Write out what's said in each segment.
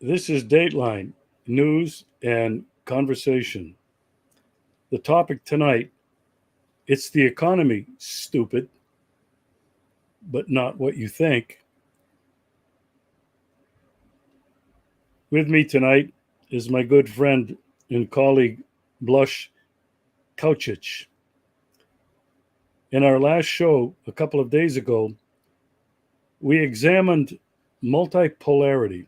This is Dateline News and Conversation. The topic tonight, it's the economy, stupid, but not what you think. With me tonight is my good friend and colleague, Blaz Kavcic. In our last show, a couple of days ago, we examined multipolarity.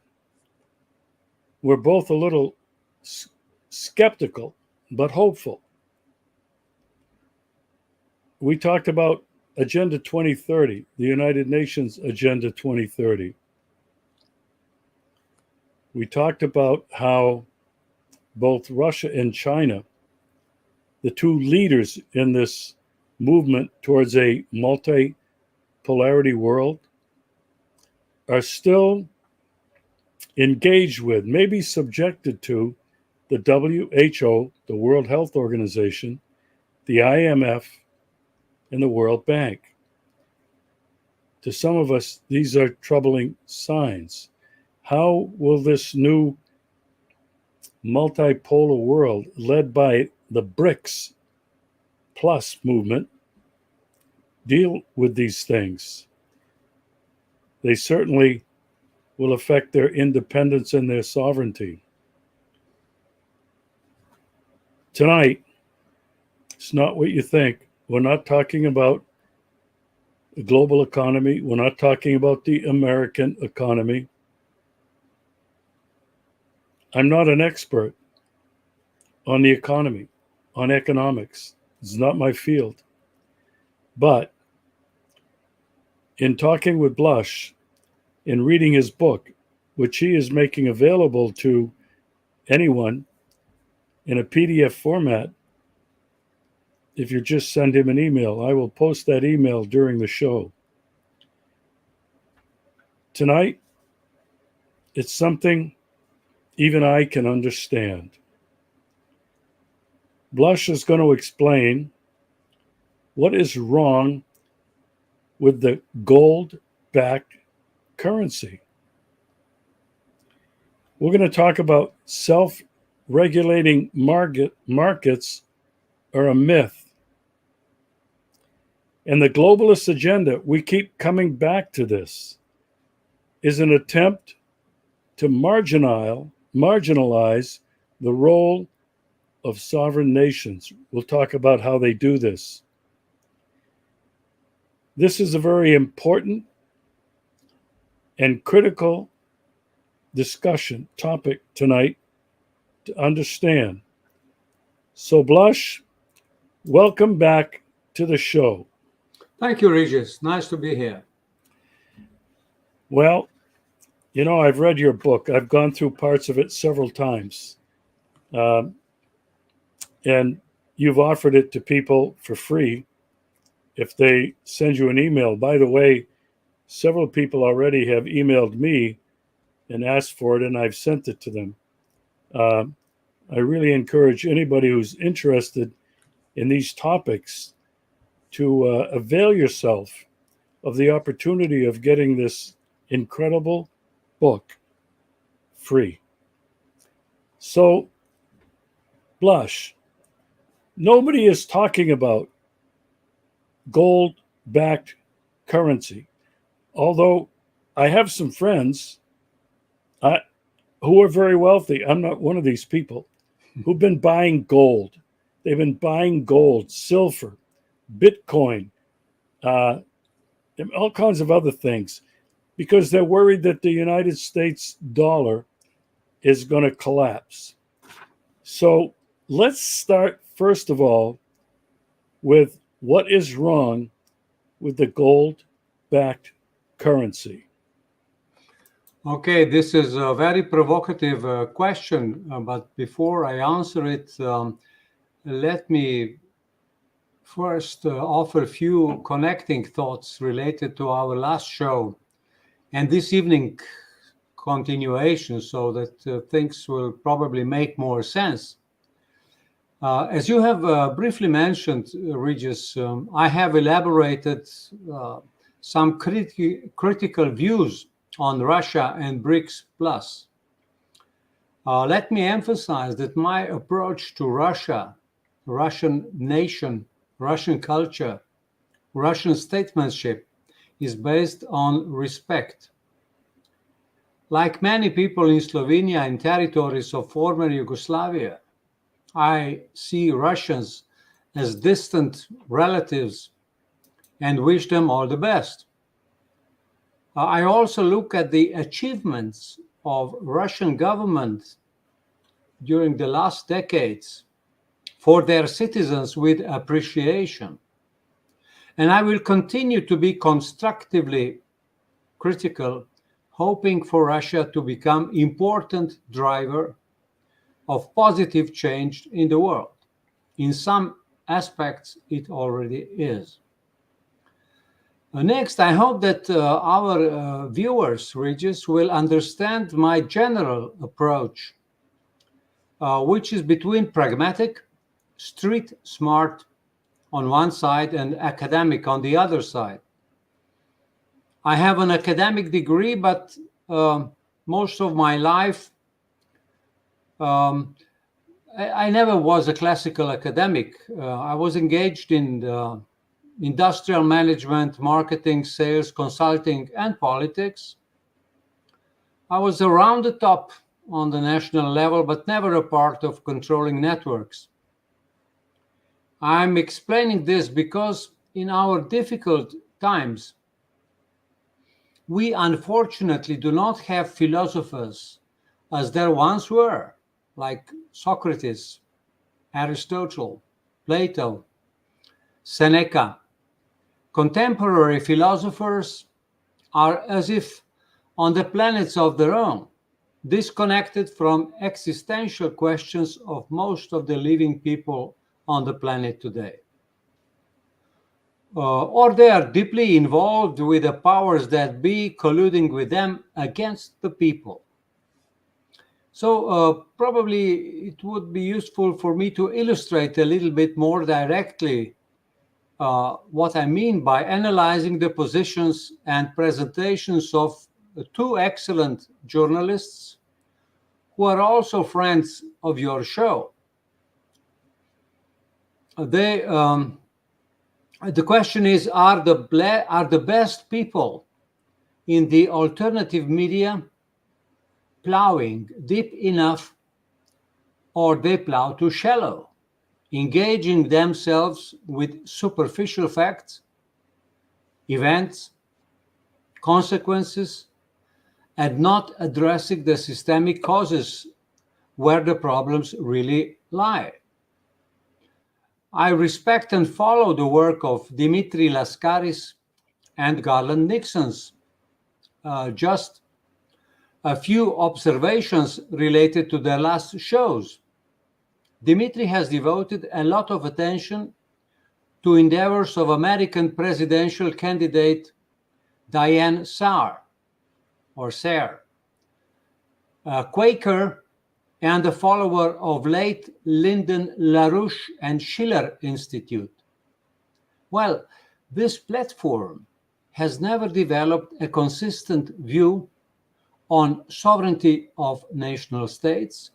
We're both a little skeptical, but hopeful. We talked about Agenda 2030, the United Nations Agenda 2030. We talked about how both Russia and China, the two leaders in this movement towards a multipolarity world, are still engaged with, maybe subjected to, the WHO, the World Health Organization, the IMF, and the World Bank. To some of us, these are troubling signs. How will this new multipolar world, led by the BRICS Plus movement, deal with these things? They certainly will affect their independence and their sovereignty. Tonight, it's not what you think. We're not talking about the global economy. We're not talking about the American economy. I'm not an expert on the economy, on economics. It's not my field. But in talking with Blaz, in reading his book, which he is making available to anyone in a PDF format, if you just send him an email, I will post that email during the show. Tonight, it's something even I can understand. Blaz is going to explain what is wrong with the gold-backed currency. We're going to talk about self-regulating markets are a myth. And the globalist agenda, we keep coming back to this, is an attempt to marginalize the role of sovereign nations. We'll talk about how they do this. This is a very important and critical discussion topic tonight to understand. So, Blaz, welcome back to the show. Thank you, Regis. Nice to be here. Well, you know, I've read your book. I've gone through parts of it several times. And you've offered it to people for free if they send you an email. By the way, several people already have emailed me and asked for it, and I've sent it to them. I really encourage anybody who's interested in these topics to avail yourself of the opportunity of getting this incredible book free. So, Blaz, nobody is talking about gold-backed currency, although I have some friends who are very wealthy. I'm not one of these people who've been buying gold. They've been buying gold, silver, Bitcoin, and all kinds of other things, because they're worried that the United States dollar is going to collapse. So let's start, first of all, with what is wrong with the gold-backed currency. Okay, this is a very provocative question, but before I answer it, let me first offer a few connecting thoughts related to our last show and this evening continuation, so that things will probably make more sense. As you have briefly mentioned, Regis, I have elaborated some critical views on Russia and BRICS Plus. Let me emphasize that my approach to Russia, Russian nation, Russian culture, Russian statesmanship is based on respect. Like many people in Slovenia and territories of former Yugoslavia, I see Russians as distant relatives and wish them all the best. I also look at the achievements of Russian government during the last decades for their citizens with appreciation. And I will continue to be constructively critical, hoping for Russia to become important driver of positive change in the world. In some aspects, it already is. Next, I hope that our viewers, Regis, will understand my general approach, which is between pragmatic, street smart on one side and academic on the other side. I have an academic degree, but most of my life, I never was a classical academic. I was engaged in industrial management, marketing, sales, consulting, and politics. I was around the top on the national level, but never a part of controlling networks. I'm explaining this because in our difficult times, we unfortunately do not have philosophers as there once were, like Socrates, Aristotle, Plato, Seneca. Contemporary philosophers are as if on the planets of their own, disconnected from existential questions of most of the living people on the planet today. Or they are deeply involved with the powers that be, colluding with them against the people. So probably it would be useful for me to illustrate a little bit more directly what I mean by analyzing the positions and presentations of two excellent journalists who are also friends of your show. The question is, are the best people in the alternative media plowing deep enough, or they plow too shallow, engaging themselves with superficial facts, events, consequences, and not addressing the systemic causes where the problems really lie? I respect and follow the work of Dimitri Laskaris and Garland Nixon's. Just a few observations related to their last shows. Dimitri has devoted a lot of attention to endeavors of American presidential candidate Diane Sare, a Quaker and a follower of late Lyndon LaRouche and Schiller Institute. Well, this platform has never developed a consistent view on sovereignty of national states,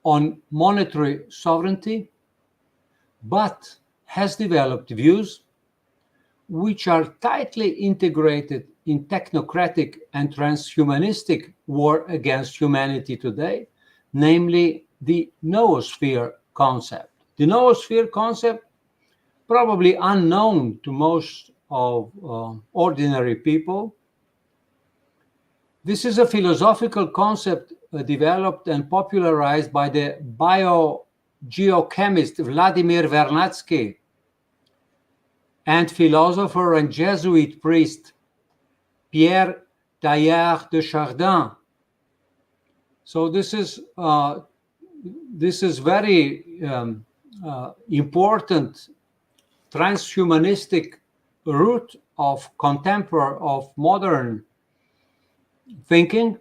on monetary sovereignty, but has developed views which are tightly integrated in technocratic and transhumanistic war against humanity today, namely the noosphere concept. The noosphere concept, probably unknown to most of ordinary people. This is a philosophical concept developed and popularized by the biogeochemist Vladimir Vernadsky and philosopher and Jesuit priest Pierre Teilhard de Chardin. So this is very important transhumanistic root of modern thinking,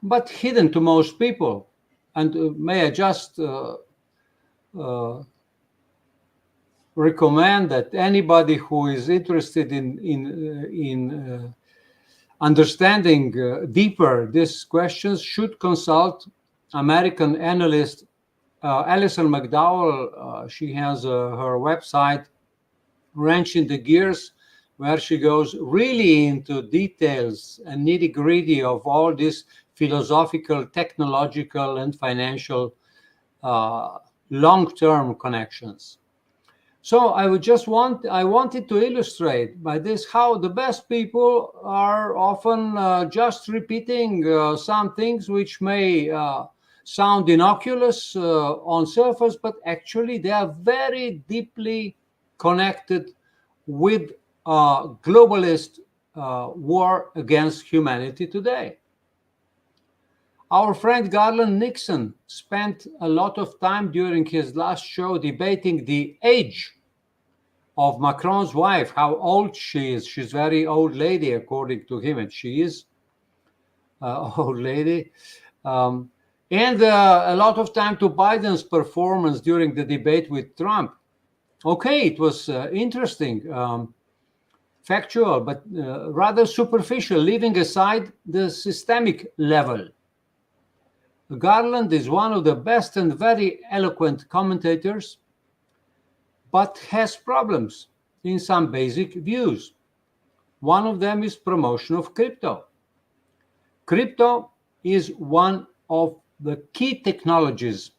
but hidden to most people. And may I just recommend that anybody who is interested in understanding deeper these questions should consult American analyst Alison McDowell. She has her website, Wrenching the Gears, where she goes really into details and nitty-gritty of all these philosophical, technological, and financial long-term connections. So I wanted to illustrate by this how the best people are often just repeating some things which may sound innocuous on surface, but actually they are very deeply connected with globalist war against humanity today. Our friend Garland Nixon spent a lot of time during his last show debating the age of Macron's wife, how old she is. She's a very old lady, according to him, and she is an old lady. And a lot of time to Biden's performance during the debate with Trump. Okay, it was interesting, factual, but rather superficial, leaving aside the systemic level. Garland is one of the best and very eloquent commentators, but has problems in some basic views. One of them is promotion of crypto. Crypto is one of the key technologies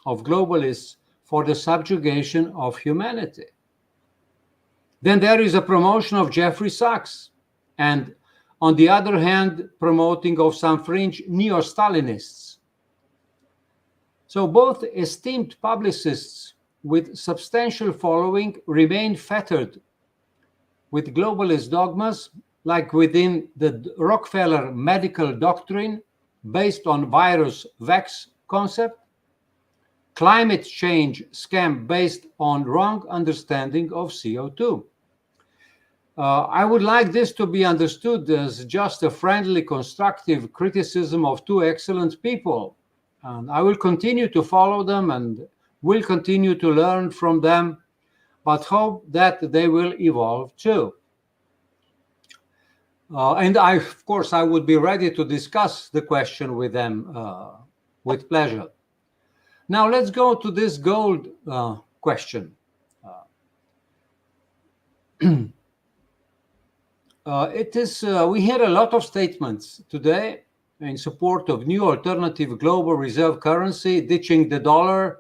of globalists for the subjugation of humanity. Then there is a promotion of Jeffrey Sachs, and on the other hand, promoting of some fringe neo-Stalinists. So both esteemed publicists with substantial following remain fettered with globalist dogmas, like within the Rockefeller medical doctrine based on virus vax concept, climate change scam based on wrong understanding of CO2. I would like this to be understood as just a friendly, constructive criticism of two excellent people. And I will continue to follow them and will continue to learn from them, but hope that they will evolve too. And of course, I would be ready to discuss the question with them with pleasure. Now, let's go to this gold question. We hear a lot of statements today in support of new alternative global reserve currency, ditching the dollar,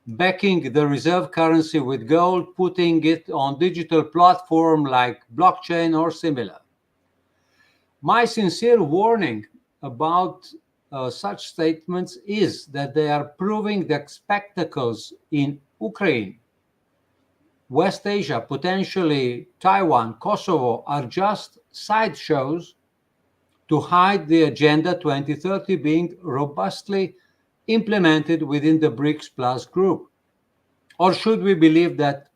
backing the reserve currency with gold, putting it on digital platform like blockchain or similar. My sincere warning about such statements is that they are proving that spectacles in Ukraine, West Asia, potentially Taiwan, Kosovo, are just sideshows to hide the Agenda 2030 being robustly implemented within the BRICS Plus group? Or should we believe that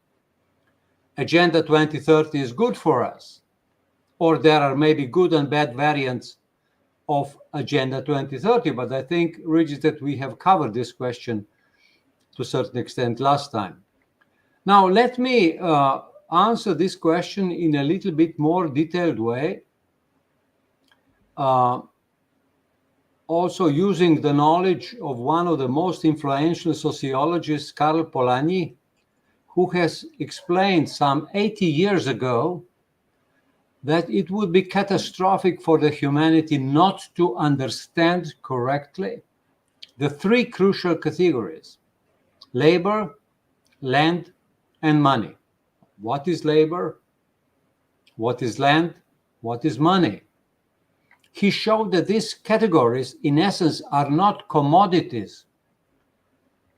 Agenda 2030 is good for us? Or there are maybe good and bad variants of Agenda 2030? But I think, Regis, that we have covered this question to a certain extent last time. Now, let me answer this question in a little bit more detailed way. Also using the knowledge of one of the most influential sociologists, Karl Polanyi, who has explained some 80 years ago that it would be catastrophic for the humanity not to understand correctly the three crucial categories: labor, land, and money. What is labor? What is land? What is money? He showed that these categories, in essence, are not commodities,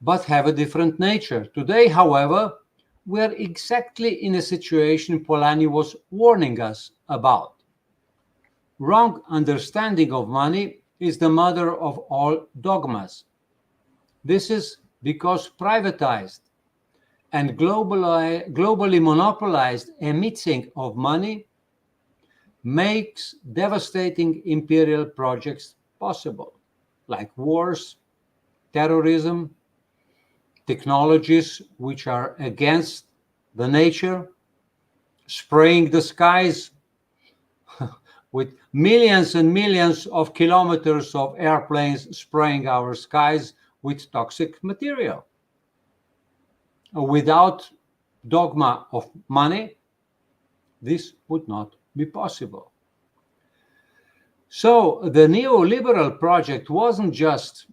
but have a different nature. Today, however, we are exactly in a situation Polanyi was warning us about. Wrong understanding of money is the mother of all dogmas. This is because privatized and globally monopolized emitting of money makes devastating imperial projects possible, like wars, terrorism, technologies which are against the nature, spraying the skies with millions and millions of kilometers of airplanes spraying our skies with toxic material. Without dogma of money, this would not be possible. So the neoliberal project wasn't just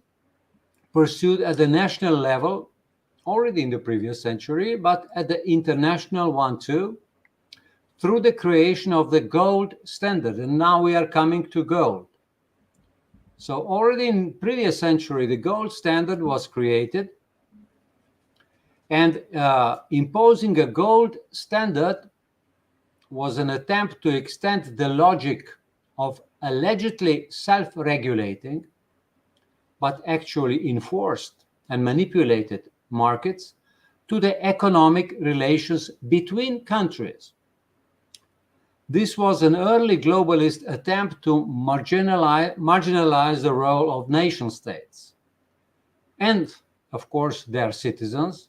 pursued at the national level, already in the previous century, but at the international one too, through the creation of the gold standard. And now we are coming to gold. So already in previous century, the gold standard was created, and imposing a gold standard was an attempt to extend the logic of allegedly self-regulating, but actually enforced and manipulated markets to the economic relations between countries. This was an early globalist attempt to marginalize the role of nation states and, of course, their citizens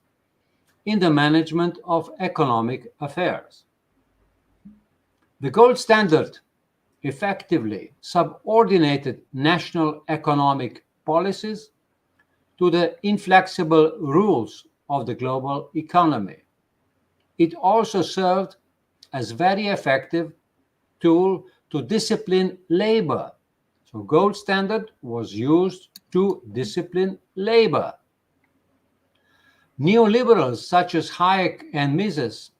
in the management of economic affairs. The gold standard effectively subordinated national economic policies to the inflexible rules of the global economy. It also served as very effective tool to discipline labor. So gold standard was used to discipline labor. Neoliberals such as Hayek and Mises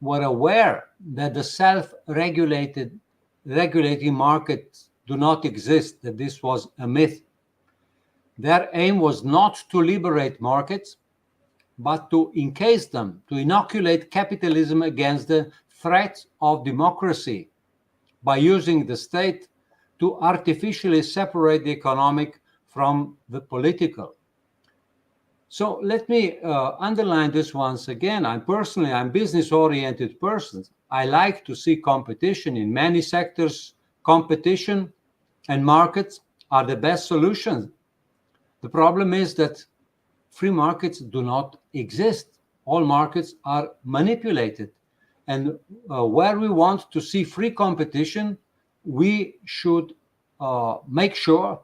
were aware that the self-regulating markets do not exist, that this was a myth. Their aim was not to liberate markets, but to encase them, to inoculate capitalism against the threat of democracy by using the state to artificially separate the economic from the political. So let me underline this once again. I'm business-oriented person. I like to see competition in many sectors. Competition and markets are the best solutions. The problem is that free markets do not exist. All markets are manipulated. And where we want to see free competition, we should make sure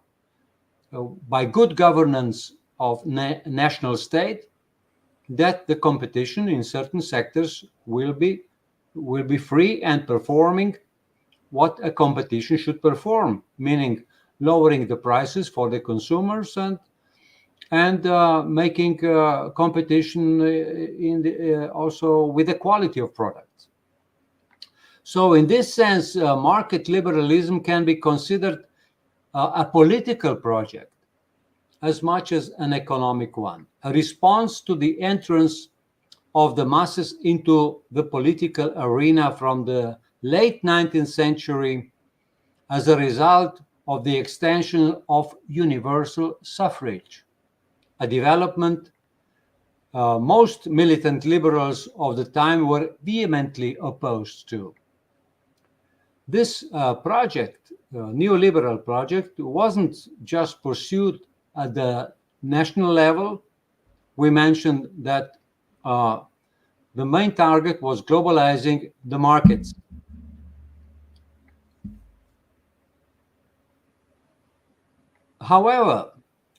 by good governance of national state that the competition in certain sectors will be free and performing what a competition should perform, meaning lowering the prices for the consumers and making competition also with the quality of products. So in this sense, market liberalism can be considered a political project as much as an economic one, a response to the entrance of the masses into the political arena from the late 19th century as a result of the extension of universal suffrage, a development most militant liberals of the time were vehemently opposed to. This project, neoliberal project, wasn't just pursued at the national level. We mentioned that the main target was globalizing the markets. However,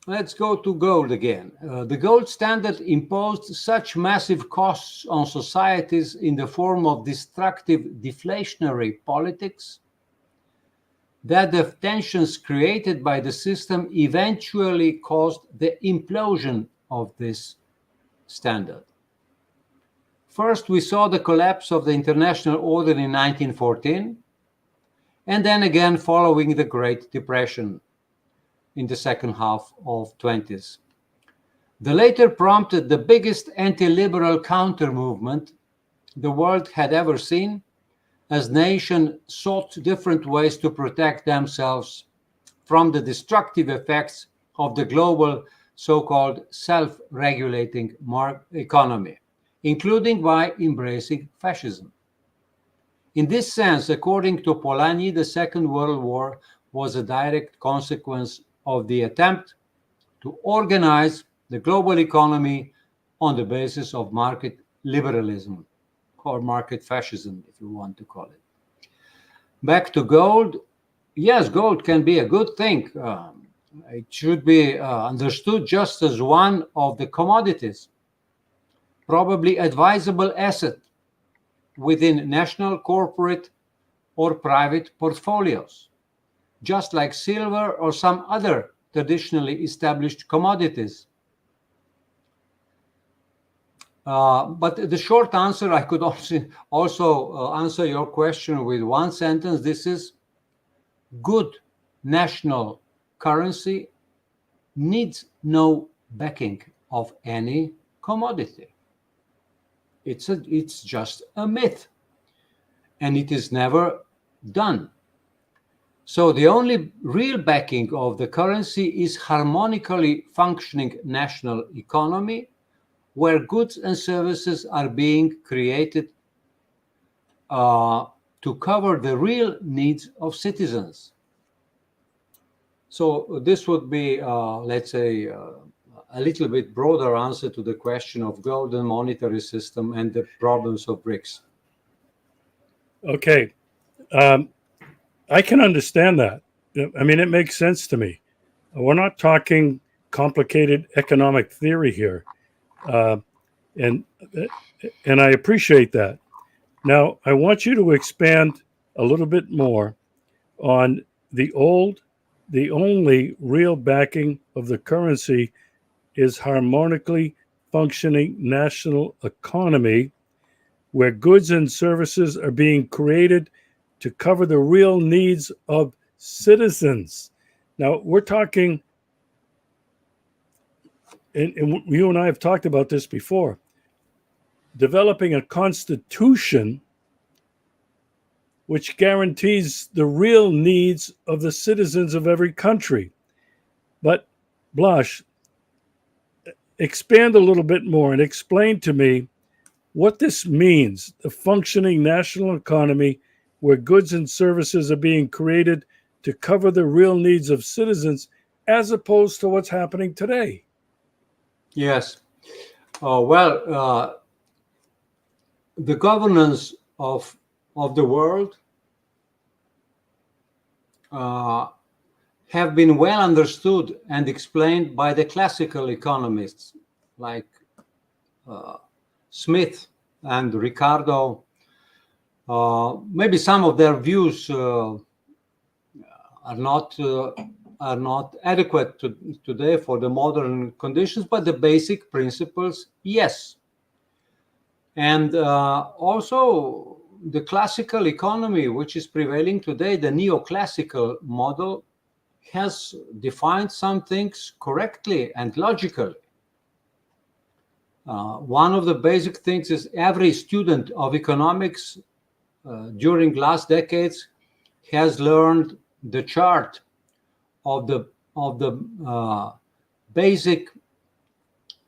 let's go to gold again. The gold standard imposed such massive costs on societies in the form of destructive deflationary politics that the tensions created by the system eventually caused the implosion of this standard. First, we saw the collapse of the international order in 1914, and then again following the Great Depression in the second half of 20s. The latter prompted the biggest anti-liberal counter-movement the world had ever seen, as nations sought different ways to protect themselves from the destructive effects of the global so-called self-regulating economy, including by embracing fascism. In this sense, according to Polanyi, the Second World War was a direct consequence of the attempt to organize the global economy on the basis of market liberalism, or market fascism, if you want to call it. Back to gold, yes, gold can be a good thing. It should be understood just as one of the commodities, probably advisable asset within national, corporate, or private portfolios, just like silver or some other traditionally established commodities. But the short answer, I could also answer your question with one sentence. This is good national currency needs no backing of any commodity. It's just a myth, and it is never done. So the only real backing of the currency is harmonically functioning national economy, where goods and services are being created to cover the real needs of citizens. So this would be, let's say, a little bit broader answer to the question of golden monetary system and the problems of BRICS. Okay. I can understand that. I mean, it makes sense to me. We're not talking complicated economic theory here. And I appreciate that. Now, I want you to expand a little bit more on the only real backing of the currency is harmonically functioning national economy, where goods and services are being created to cover the real needs of citizens. Now, we're talking, and you and I have talked about this before, developing a constitution which guarantees the real needs of the citizens of every country. But, Blaz, expand a little bit more and explain to me what this means, the functioning national economy where goods and services are being created to cover the real needs of citizens, as opposed to what's happening today. Yes. The governance of the world have been well understood and explained by the classical economists like Smith and Ricardo. Maybe some of their views are not adequate today for the modern conditions, but the basic principles, yes. And also the classical economy, which is prevailing today, the neoclassical model, has defined some things correctly and logically. One of the basic things is every student of economics during last decades has learned the chart of the basic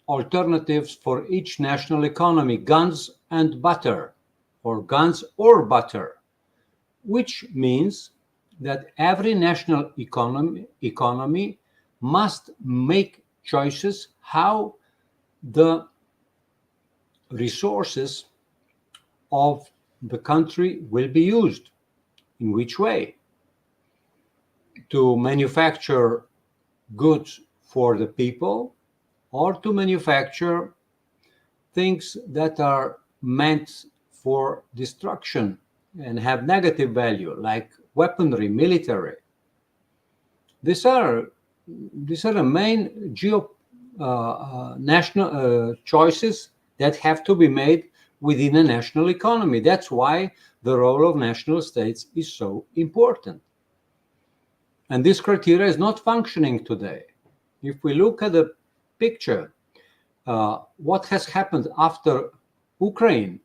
alternatives for each national economy, guns and butter, or guns or butter, which means that every national economy must make choices how the resources of the country will be used, in which way, to manufacture goods for the people or to manufacture things that are meant for destruction and have negative value, like weaponry, military. These are the main national choices that have to be made within a national economy. That's why the role of national states is so important. And this criteria is not functioning today. If we look at the picture, what has happened after Ukraine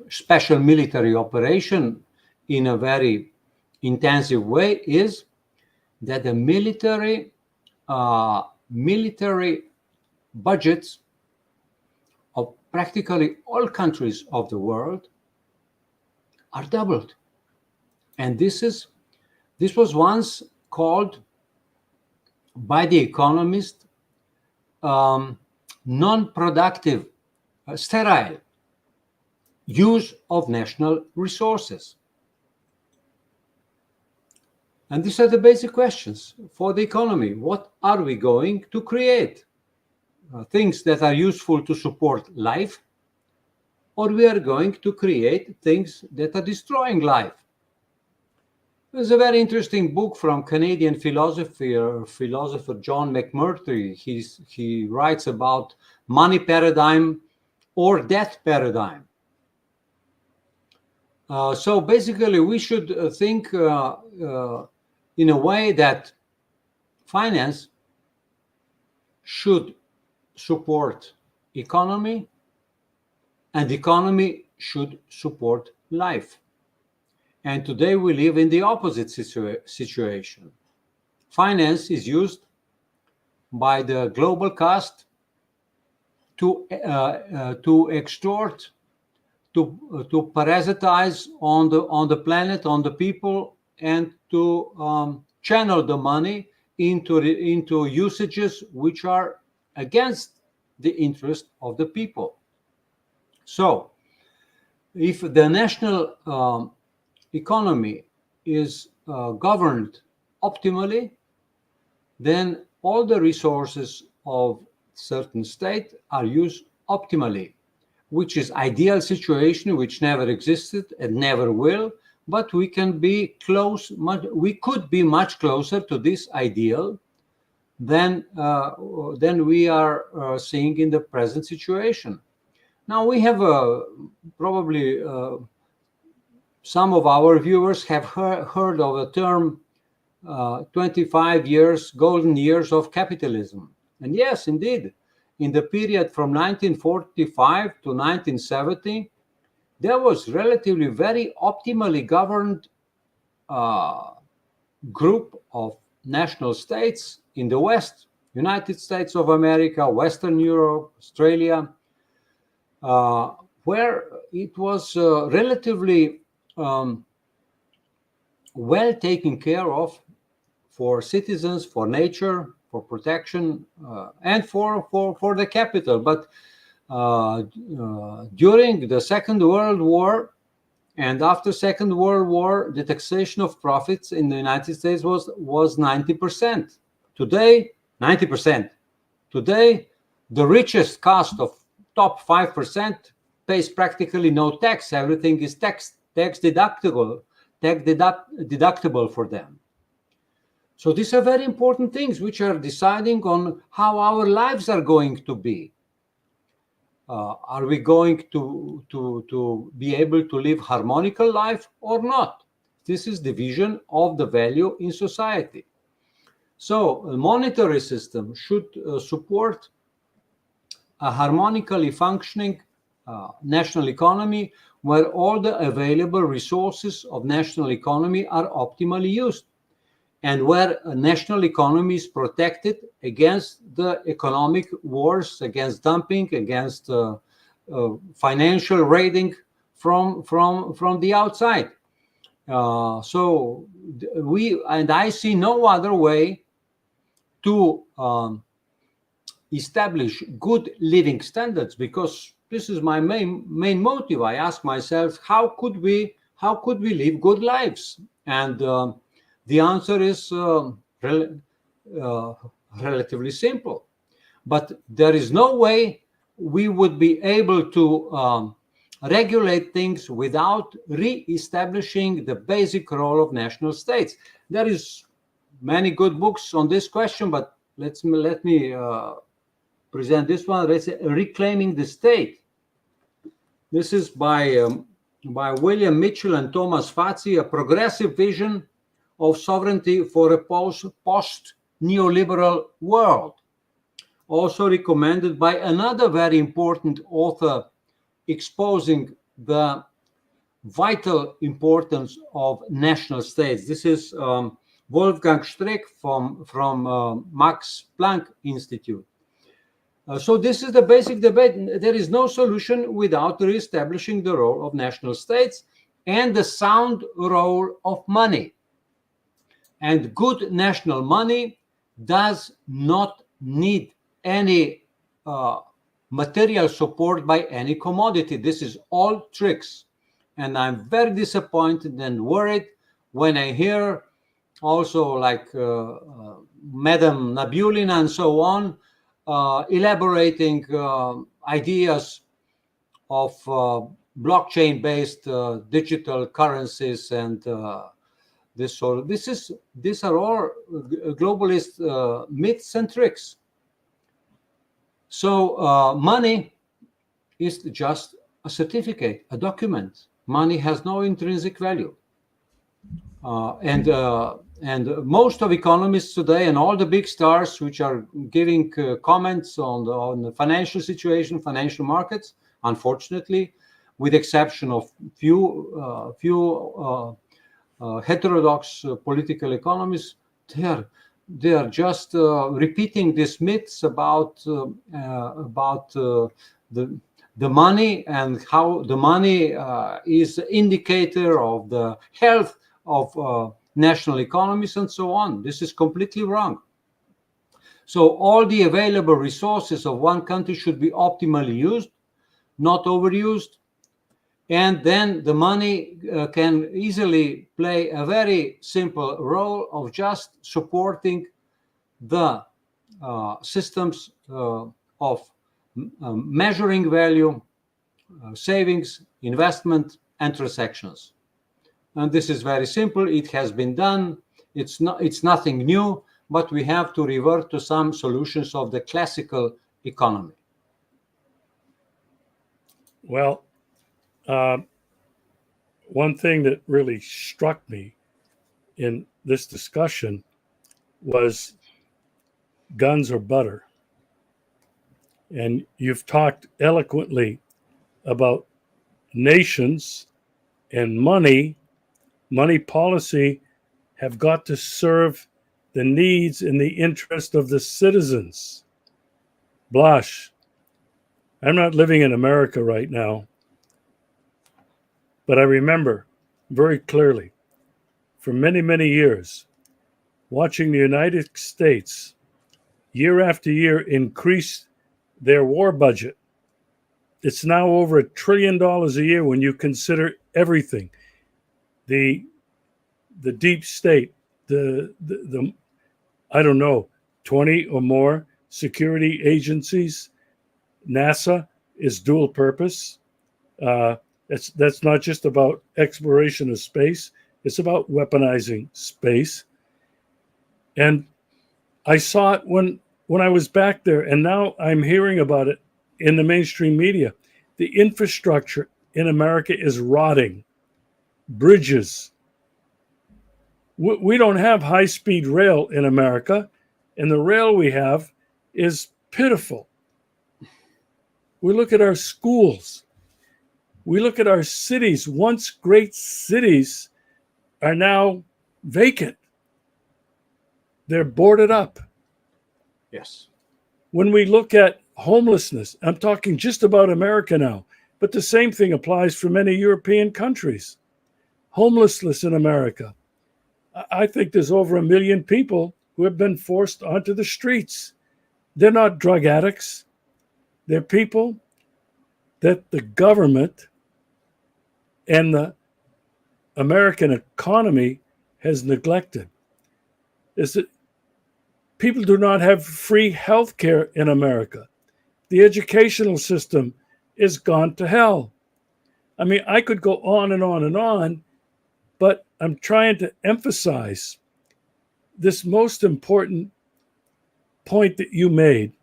special military operation in a very intensive way is that the military budgets of practically all countries of the world are doubled. And this was once called by the economist non-productive, sterile use of national resources. And these are the basic questions for the economy. What are we going to create? Things that are useful to support life, or we are going to create things that are destroying life? There's a very interesting book from Canadian philosopher John McMurtry. He writes about money paradigm or death paradigm. So basically, we should think in a way that finance should support economy, and economy should support life. And today we live in the opposite situation. Finance is used by the global caste to extort, to parasitize on the planet, on the people, and to channel the money into usages which are against the interest of the people. So, if the national economy is governed optimally, then all the resources of certain state are used optimally, which is ideal situation which never existed and never will, but we can be close. We could be much closer to this ideal than we are seeing in the present situation. Now we have probably some of our viewers have heard of the term 25 years, golden years of capitalism. And yes, indeed, in the period from 1945 to 1970, there was relatively very optimally governed group of national states in the West, United States of America, Western Europe, Australia, where it was relatively well taken care of for citizens, for nature, for protection, and for the capital. But during the Second World War and after Second World War, the taxation of profits in the United States was 90%. Today, 90%. Today, the richest caste of top 5% pays practically no tax. Everything is tax deductible for them. So these are very important things which are deciding on how our lives are going to be. Are we going to be able to live harmonical life or not? This is the vision of the value in society. So a monetary system should support a harmonically functioning national economy where all the available resources of national economy are optimally used, and where a national economy is protected against the economic wars, against dumping, against financial raiding from the outside. So I see no other way to establish good living standards, because this is my main motive. I ask myself, how could we live good lives? And the answer is relatively simple. But there is no way we would be able to regulate things without re-establishing the basic role of national states. There is many good books on this question, but let me present this one. It's Reclaiming the State. This is by William Mitchell and Thomas Fazzi, A Progressive Vision of Sovereignty for a Post-Neoliberal World. Also recommended by another very important author exposing the vital importance of national states. This is Wolfgang Streeck from Max Planck Institute. So this is the basic debate. There is no solution without reestablishing the role of national states and the sound role of money. And good national money does not need any material support by any commodity. This is all tricks. And I'm very disappointed and worried when I hear also like Madame Nabulina and so on, elaborating ideas of blockchain-based digital currencies and this sort. These are all globalist myths and tricks. So money is just a certificate, a document. Money has no intrinsic value. And most of economists today and all the big stars which are giving comments on the financial situation, financial markets, unfortunately, with exception of few heterodox political economists, they are just repeating these myths about the money and how the money is indicator of the health of national economies and so on. This is completely wrong. So all the available resources of one country should be optimally used, not overused. And then the money can easily play a very simple role of just supporting the systems of measuring value, savings, investment, and transactions. And this is very simple. It has been done. It's nothing new, but we have to revert to some solutions of the classical economy. Well, one thing that really struck me in this discussion was guns or butter. And you've talked eloquently about nations and money policy have got to serve the needs and the interest of the citizens. Blaz, I'm not living in America right now, but I remember very clearly for many, many years watching the United States year after year increase their war budget. It's now over $1 trillion a year when you consider everything. The deep state, the I don't know, 20 or more security agencies. NASA is dual purpose. That's not just about exploration of space. It's about weaponizing space. And I saw it when I was back there, and now I'm hearing about it in the mainstream media. The infrastructure in America is rotting. Bridges. We don't have high-speed rail in America, and the rail we have is pitiful. We look at our schools. We look at our cities. Once great cities are now vacant. They're boarded up. Yes. When we look at homelessness, I'm talking just about America now, but the same thing applies for many European countries. Homelessness in America. I think there's over 1 million people who have been forced onto the streets. They're not drug addicts. They're people that the government and the American economy has neglected. Is that people do not have free health care in America. The educational system is gone to hell. I mean, I could go on and on and on, but I'm trying to emphasize this most important point that you made.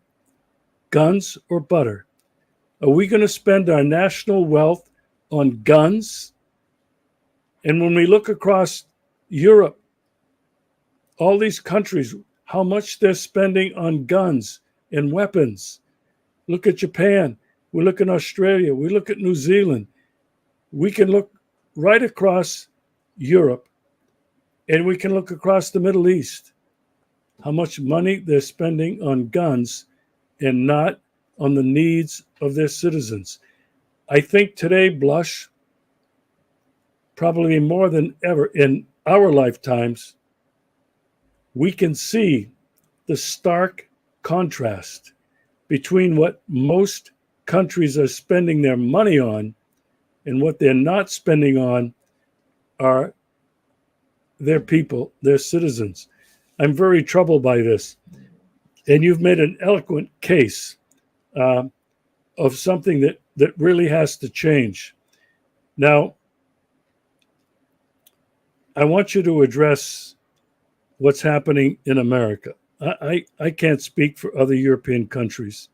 Guns or butter? Are we going to spend our national wealth on guns? And when we look across Europe, all these countries, how much they're spending on guns and weapons. Look at Japan. We look at Australia. We look at New Zealand. We can look right across Europe, and we can look across the Middle East. How much money they're spending on guns and not on the needs of their citizens. I think today, Blaz, probably more than ever in our lifetimes, we can see the stark contrast between what most countries are spending their money on and what they're not spending on are their people, their citizens. I'm very troubled by this. And you've made an eloquent case uh, of something that really has to change. Now, I want you to address what's happening in America. I can't speak for other European countries,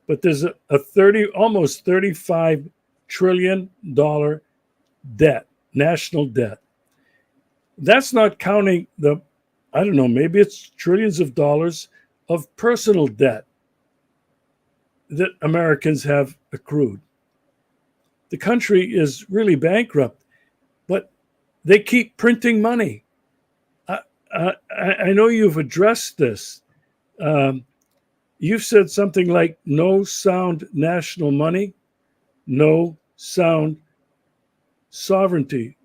but there's a 30, almost $35 trillion debt, national debt. That's not counting the, I don't know, maybe it's trillions of dollars of personal debt that Americans have accrued. The country is really bankrupt, but they keep printing money. I know you've addressed this. You've said something like no sound national money, no sound sovereignty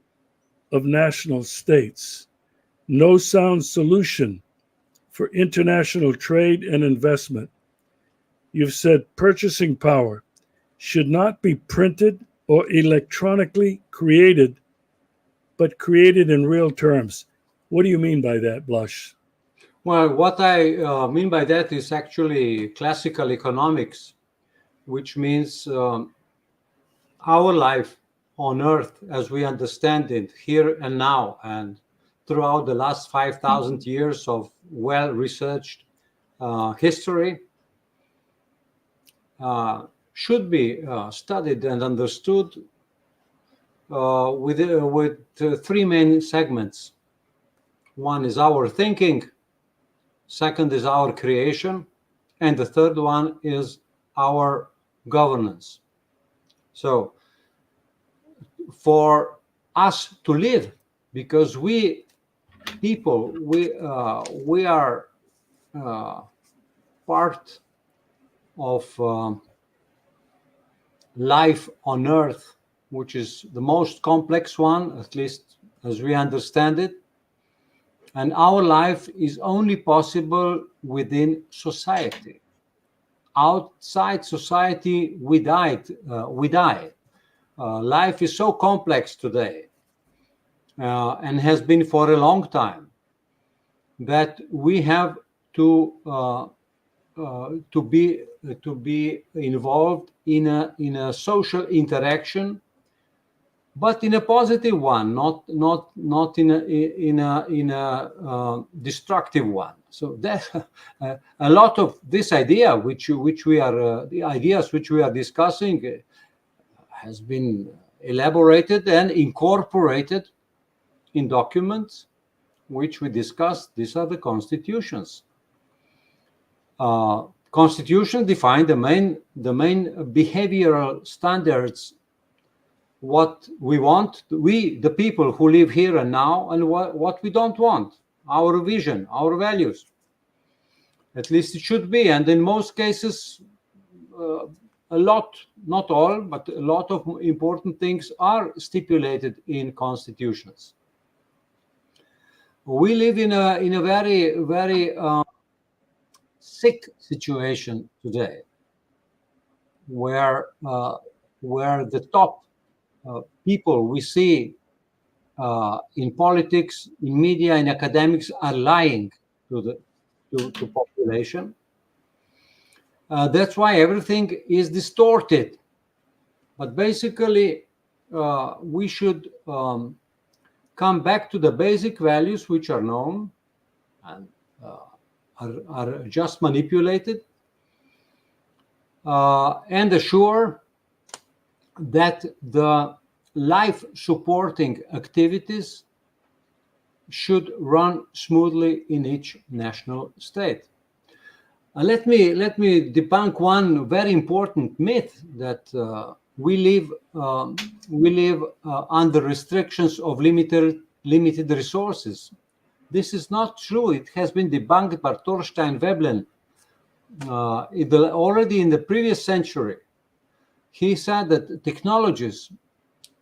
of national states, no sound solution for international trade and investment. You've said purchasing power should not be printed or electronically created, but created in real terms. What do you mean by that, Blaz? Well, what I mean by that is actually classical economics, which means our life on Earth as we understand it here and now, and throughout the last 5,000 years of well-researched history, should be studied and understood with three main segments. One is our thinking, second is our creation, and the third one is our governance. So for us to live, because we people, we are part of life on Earth, which is the most complex one, at least as we understand it. And our life is only possible within society. Outside society, we die. Life is so complex today, and has been for a long time, that we have to be involved in a social interaction, but in a positive one, not in a destructive one. So that a lot of this idea, which we are the ideas which we are discussing, has been elaborated and incorporated in documents which we discussed. These are the constitutions. Constitution define the main behavioral standards, what we want, we the people who live here and now, and what we don't want, our vision, our values. At least it should be. And in most cases, a lot, not all, but a lot of important things are stipulated in constitutions. We live in a very sick situation today, where the top people we see in politics, in media, in academics are lying to population. That's why everything is distorted. But basically, we should come back to the basic values which are known and are just manipulated, and assure that the life supporting activities should run smoothly in each national state. Let me debunk one very important myth, that we live under restrictions of limited resources. This is not true. It has been debunked by Thorstein Veblen already in the previous century. He said that technologies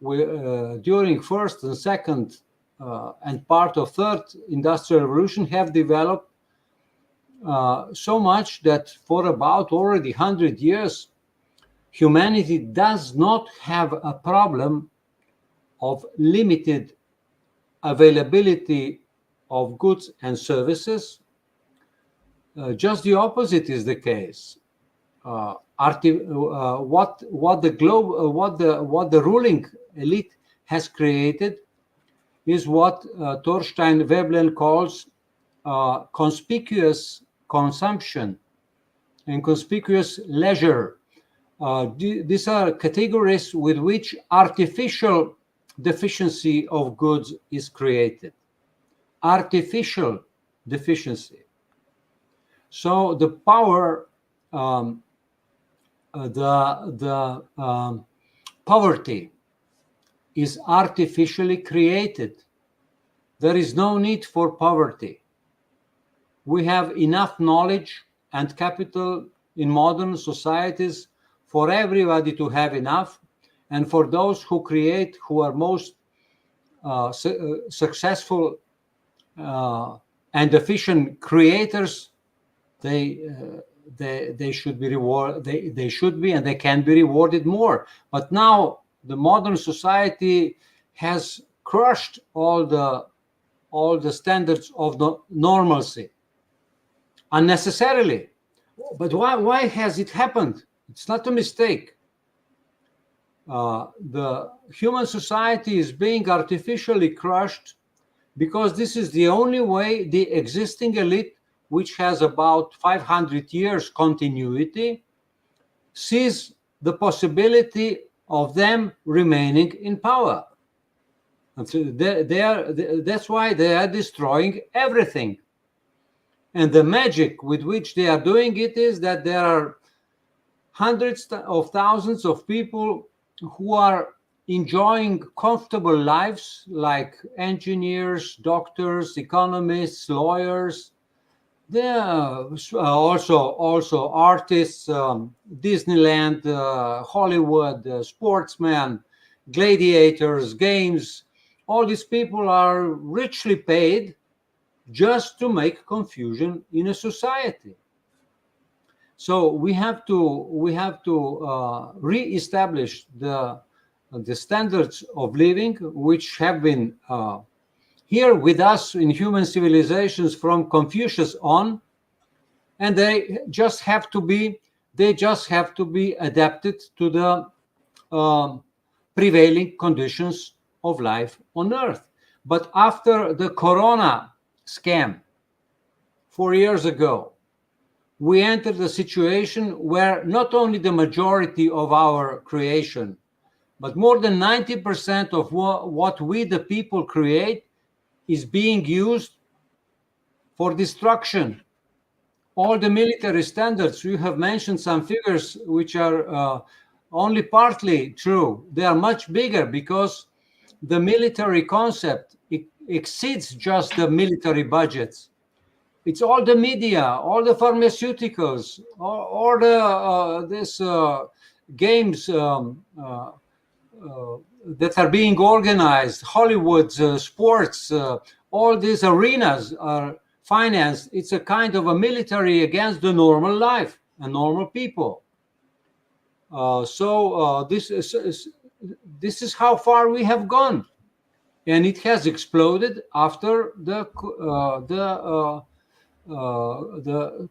during first and second and part of third industrial revolution have developed so much that for about already 100 years, humanity does not have a problem of limited availability of goods and services. Just the opposite is the case. What the ruling elite has created is what Thorstein Veblen calls conspicuous consumption and conspicuous leisure. These are categories with which artificial deficiency of goods is created. Artificial deficiency. So the power, poverty is artificially created. There is no need for poverty. We have enough knowledge and capital in modern societies for everybody to have enough, and for those who create, who are most successful and efficient creators, they should be rewarded. They should be, and they can be rewarded more. But now the modern society has crushed all the standards of the normalcy unnecessarily. But why has it happened? It's not a mistake. The human society is being artificially crushed because this is the only way the existing elite, which has about 500 years continuity, sees the possibility of them remaining in power. And so that's why they are destroying everything. And the magic with which they are doing it is that there are hundreds of thousands of people who are enjoying comfortable lives, like engineers, doctors, economists, lawyers. There are also artists, Disneyland, Hollywood, sportsmen, gladiators, games. All these people are richly paid just to make confusion in a society. So we have to re-establish the standards of living, which have been here with us in human civilizations from Confucius on, and they just have to be adapted to the prevailing conditions of life on Earth. But after the Corona scam 4 years ago, we entered a situation where not only the majority of our creation, but more than 90% of what we, the people, create is being used for destruction. All the military standards, you have mentioned some figures which are only partly true. They are much bigger because the military concept exceeds just the military budgets. It's all the media, all the pharmaceuticals, all the games that are being organized, Hollywood, sports, all these arenas are financed. It's a kind of a military against the normal life and normal people. This is how far we have gone, and it has exploded after the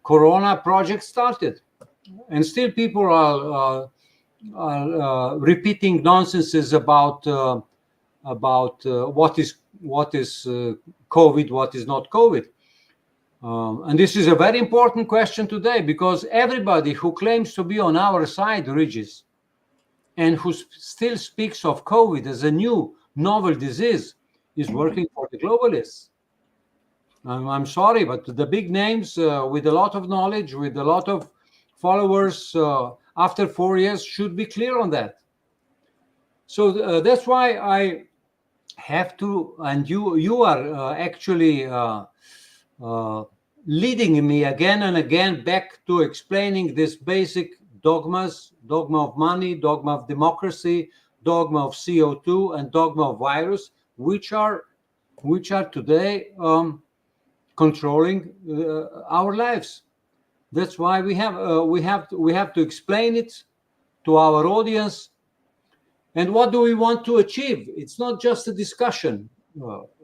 Corona project started, and still people are repeating nonsenses about what is COVID, what is not COVID. And this is a very important question today, because everybody who claims to be on our side, Regis, and who still speaks of COVID as a new novel disease, is working for the globalists. I'm sorry, but the big names with a lot of knowledge, with a lot of followers after 4 years should be clear on that. So that's why I have to, and you are actually leading me again and again back to explaining this basic dogmas: dogma of money, dogma of democracy, dogma of CO2, and dogma of virus, which are today controlling our lives. That's why we have to explain it to our audience. And what do we want to achieve? It's not just a discussion.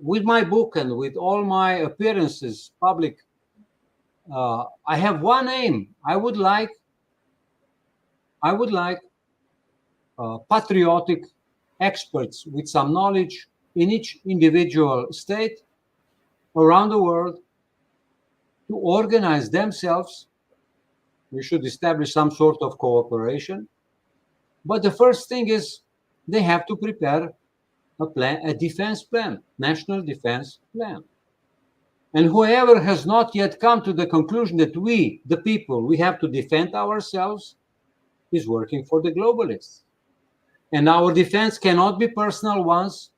with my book and with all my appearances public, I have one aim. I would like patriotic experts with some knowledge in each individual state around the world to organize themselves. We should establish some sort of cooperation. But the first thing is they have to prepare a plan, a defense plan, national defense plan. And whoever has not yet come to the conclusion that we, the people, we have to defend ourselves, is working for the globalists. And our defense cannot be personal ones.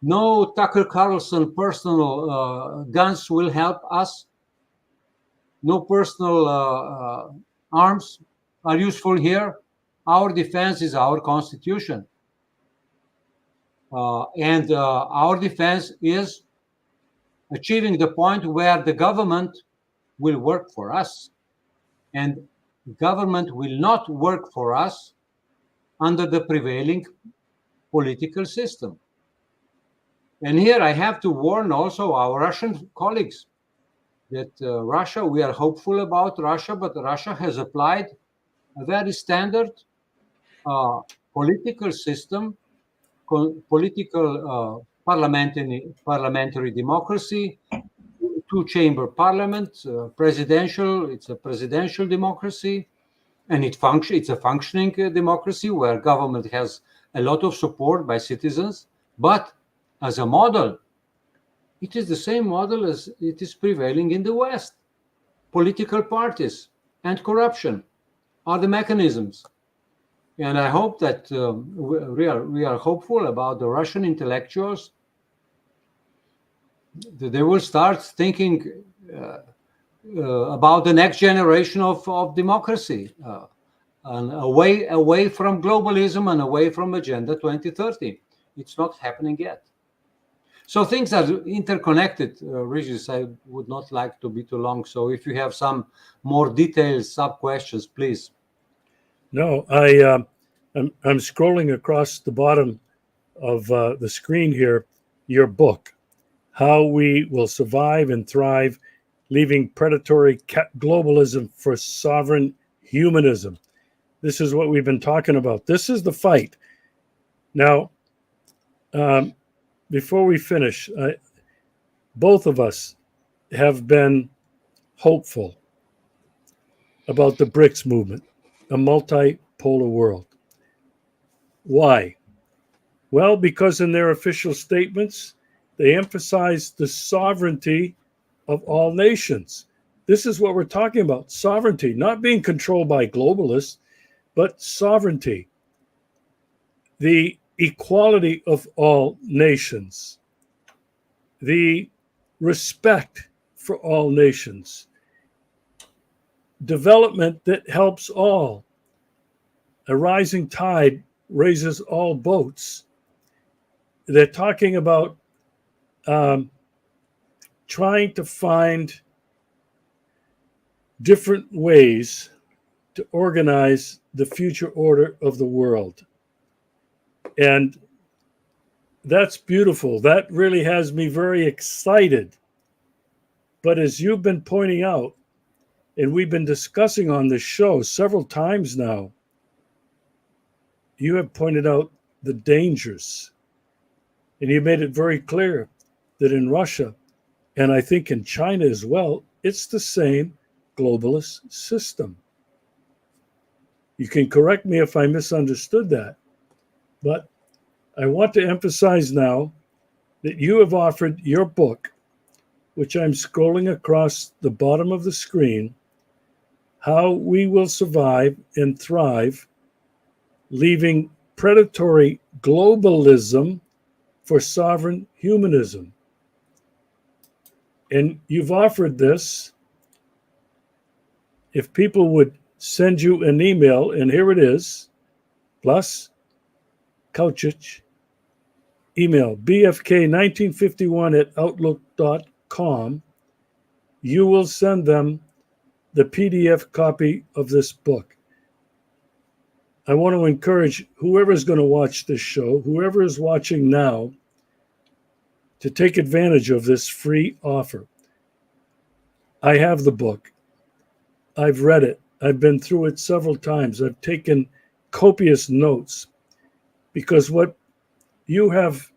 No Tucker Carlson personal guns will help us. No personal arms are useful here. Our defense is our constitution. And our defense is achieving the point where the government will work for us. And government will not work for us under the prevailing political system. And here I have to warn also our Russian colleagues that Russia, we are hopeful about Russia, but Russia has applied a very standard political system, political parliamentary democracy, two-chamber parliament, presidential. It's a presidential democracy, and it's a functioning democracy where government has a lot of support by citizens. But as a model, it is the same model as it is prevailing in the West. Political parties and corruption are the mechanisms. And I hope that we are hopeful about the Russian intellectuals, that they will start thinking about the next generation of democracy, and away from globalism and away from Agenda 2030. It's not happening yet. So things are interconnected, Regis. I would not like to be too long. So if you have some more detailed sub-questions, please. No, I'm scrolling across the bottom of the screen here, your book, How We Will Survive and Thrive, Leaving Predatory Globalism for Sovereign Humanism. This is what we've been talking about. This is the fight. Now, before we finish, both of us have been hopeful about the BRICS movement, a multipolar world. Why? Well, because in their official statements, they emphasize the sovereignty of all nations. This is what we're talking about, sovereignty, not being controlled by globalists, but sovereignty. The equality of all nations, the respect for all nations, development that helps all. A rising tide raises all boats. They're talking about trying to find different ways to organize the future order of the world. And that's beautiful. That really has me very excited. But as you've been pointing out, and we've been discussing on this show several times now, you have pointed out the dangers. And you made it very clear that in Russia, and I think in China as well, it's the same globalist system. You can correct me if I misunderstood that. But I want to emphasize now that you have offered your book, which I'm scrolling across the bottom of the screen, How We Will Survive and Thrive, Leaving Predatory Globalism for Sovereign Humanism. And you've offered this. If people would send you an email, and here it is, Blaz Kavcic, email bfk1951@outlook.com, you will send them the PDF copy of this book. I want to encourage whoever is going to watch this show, whoever is watching now, to take advantage of this free offer. I have the book. I've read it. I've been through it several times. I've taken copious notes because what you have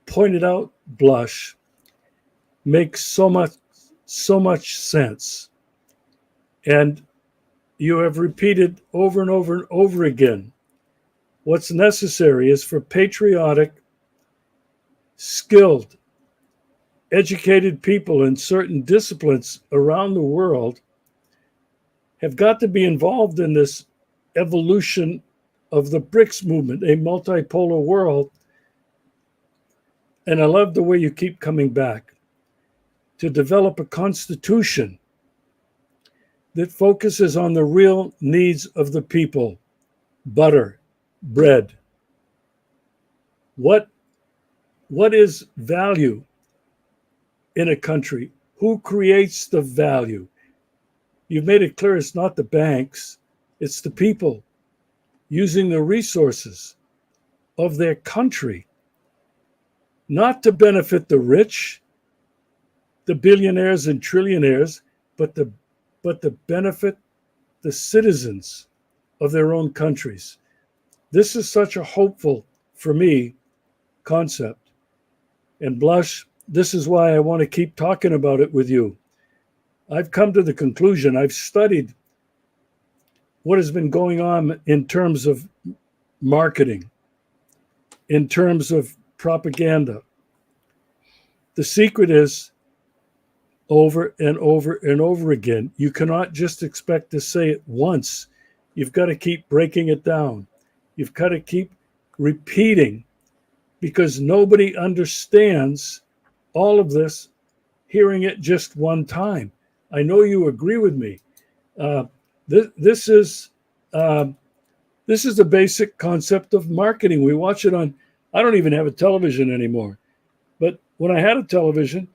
pointed out, Blush, makes so much sense. And you have repeated over and over and over again. What's necessary is for patriotic, skilled, educated people in certain disciplines around the world have got to be involved in this evolution of the BRICS movement, a multipolar world. And I love the way you keep coming back to develop a constitution that focuses on the real needs of the people. Butter, bread. What is value in a country? Who creates the value? You've made it clear it's not the banks, it's the people using the resources of their country, not to benefit the rich, the billionaires and trillionaires, but to benefit the citizens of their own countries. This is such a hopeful, for me, concept. And Blush, this is why I want to keep talking about it with you. I've come to the conclusion, I've studied what has been going on in terms of marketing, in terms of propaganda. The secret is over and over and over again. You cannot just expect to say it once. You've got to keep breaking it down. You've got to keep repeating because nobody understands all of this hearing it just one time. I know you agree with me. This is the basic concept of marketing. We watch it on, I don't even have a television anymore. But when I had a television,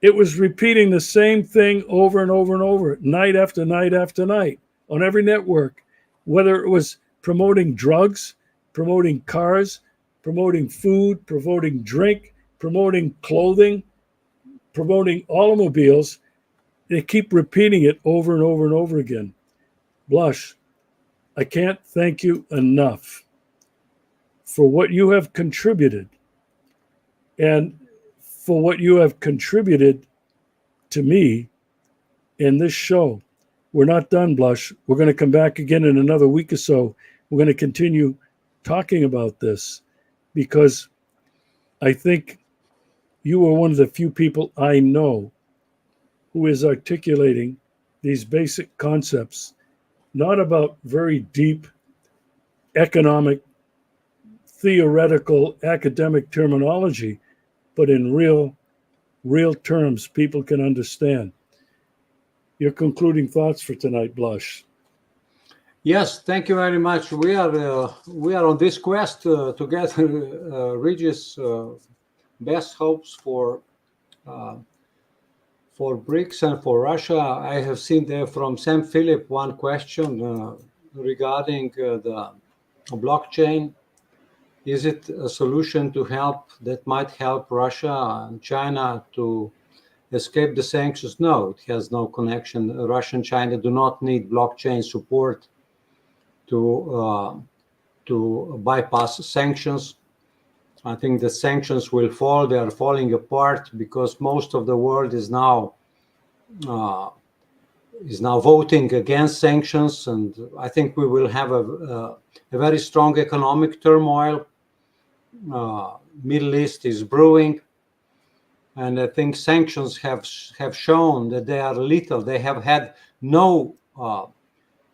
it was repeating the same thing over and over and over, night after night after night, on every network, whether it was promoting drugs, promoting cars, promoting food, promoting drink, promoting clothing, promoting automobiles. They keep repeating it over and over and over again. Blush, I can't thank you enough for what you have contributed and for what you have contributed to me in this show. We're not done, Blush. We're going to come back again in another week or so. We're going to continue talking about this because I think you are one of the few people I know who is articulating these basic concepts, not about very deep economic, theoretical, academic terminology, but in real terms people can understand. Your concluding thoughts for tonight, Blush. Yes, thank you very much. We are on this quest together. Regis, best hopes for BRICS and for Russia. I have seen there from Sam Philip one question regarding the blockchain. Is it a solution that might help Russia and China to escape the sanctions? No, it has no connection. Russia and China do not need blockchain support to bypass sanctions. I think the sanctions will fall. They are falling apart because most of the world is now voting against sanctions, and I think we will have a very strong economic turmoil. Middle East is brewing, and I think sanctions have shown that they are lethal. They have had no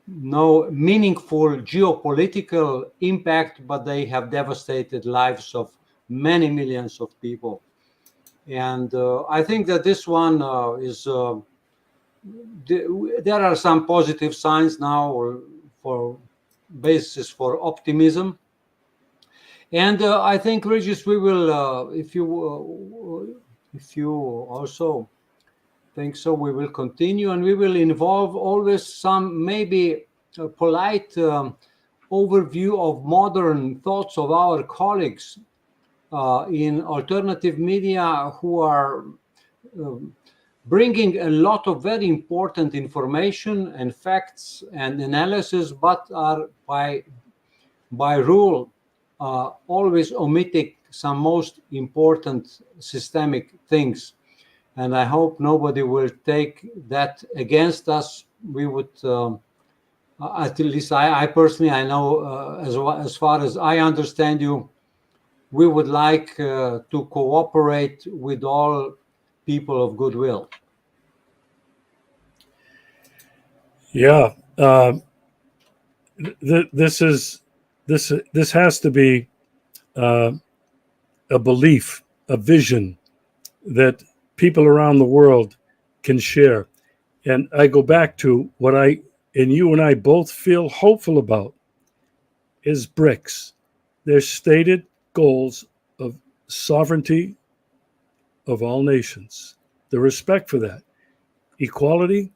meaningful geopolitical impact, but they have devastated lives of many millions of people. And I think that this one there are some positive signs now for basis for optimism. And I think, Regis, we will, if you also think so, we will continue, and we will involve always some maybe polite overview of modern thoughts of our colleagues in alternative media who are bringing a lot of very important information and facts and analysis, but are by rule always omitting some most important systemic things. And I hope nobody will take that against us. We would, at least I personally, I know as far as I understand you, we would like to cooperate with all people of goodwill. Yeah, this has to be uh, a belief, a vision that people around the world can share. And I go back to what I and you and I both feel hopeful about is BRICS. Their stated goals of sovereignty of all nations, the respect for that, equality,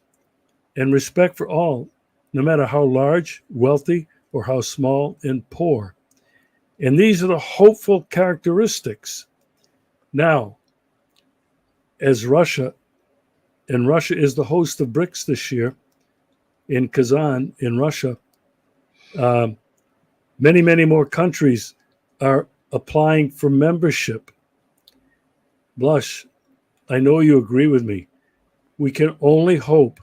and respect for all, no matter how large, wealthy, or how small and poor. And these are the hopeful characteristics. Now, as Russia, and Russia is the host of BRICS this year in Kazan, in Russia, many, many more countries are applying for membership. Blush, I know you agree with me. We can only hope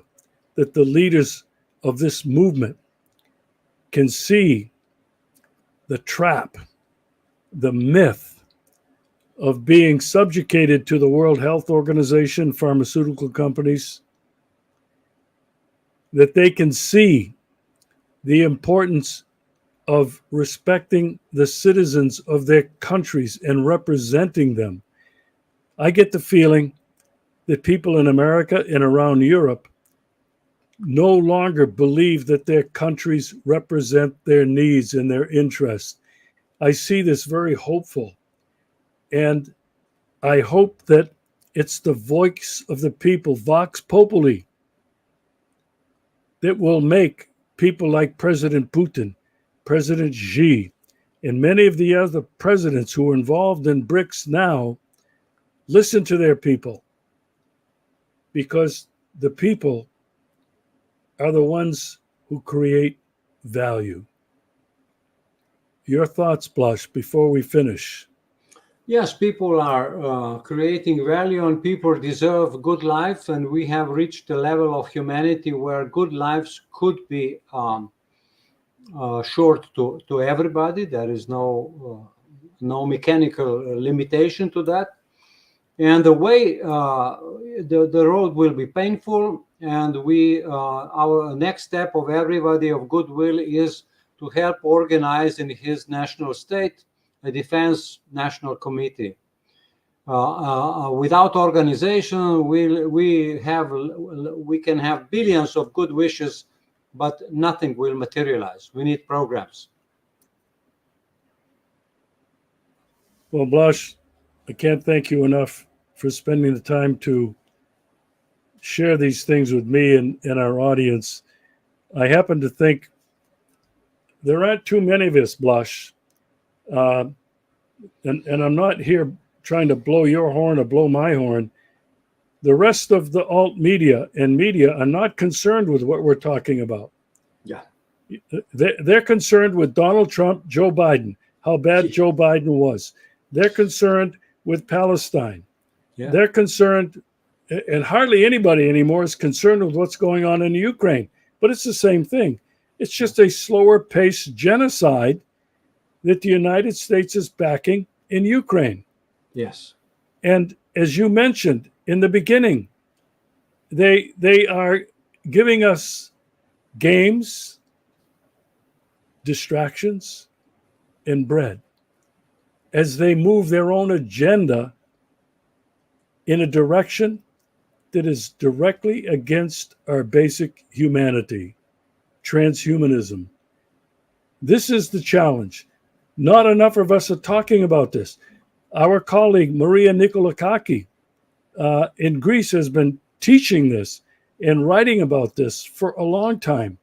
that the leaders of this movement can see the trap, the myth of being subjugated to the World Health Organization, pharmaceutical companies, that they can see the importance of respecting the citizens of their countries and representing them. I get the feeling that people in America and around Europe no longer believe that their countries represent their needs and their interests. I see this very hopeful. And I hope that it's the voice of the people, Vox Populi, that will make people like President Putin, President Xi, and many of the other presidents who are involved in BRICS now listen to their people, because the people are the ones who create value. Your thoughts, Blush, before we finish. Yes, people are creating value and people deserve good life, and we have reached a level of humanity where good lives could be short to everybody. There is no mechanical limitation to that. And the way the road will be painful, and our next step of everybody of goodwill is to help organize in his national state a defense national committee. Without organization, we can have billions of good wishes, but nothing will materialize. We need programs. Well, Blush, I can't thank you enough for spending the time to share these things with me and our audience. I happen to think there aren't too many of us, Blush. And I'm not here trying to blow your horn or blow my horn. The rest of the alt media and media are not concerned with what we're talking about. Yeah. They're concerned with Donald Trump, Joe Biden, how bad Joe Biden was. They're concerned with Palestine. Yeah. They're concerned, and hardly anybody anymore is concerned with what's going on in Ukraine. But it's the same thing. It's just a slower paced genocide that the United States is backing in Ukraine. Yes. And as you mentioned in the beginning, they are giving us games, distractions, and bread as they move their own agenda in a direction that is directly against our basic humanity, transhumanism. This is the challenge. Not enough of us are talking about this. Our colleague, Maria Nikolakaki, in Greece has been teaching this and writing about this for a long time.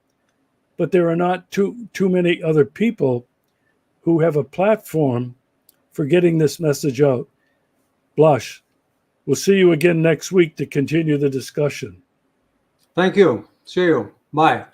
But there are not too many other people who have a platform for getting this message out. Blaz, we'll see you again next week to continue the discussion. Thank you. See you. Bye.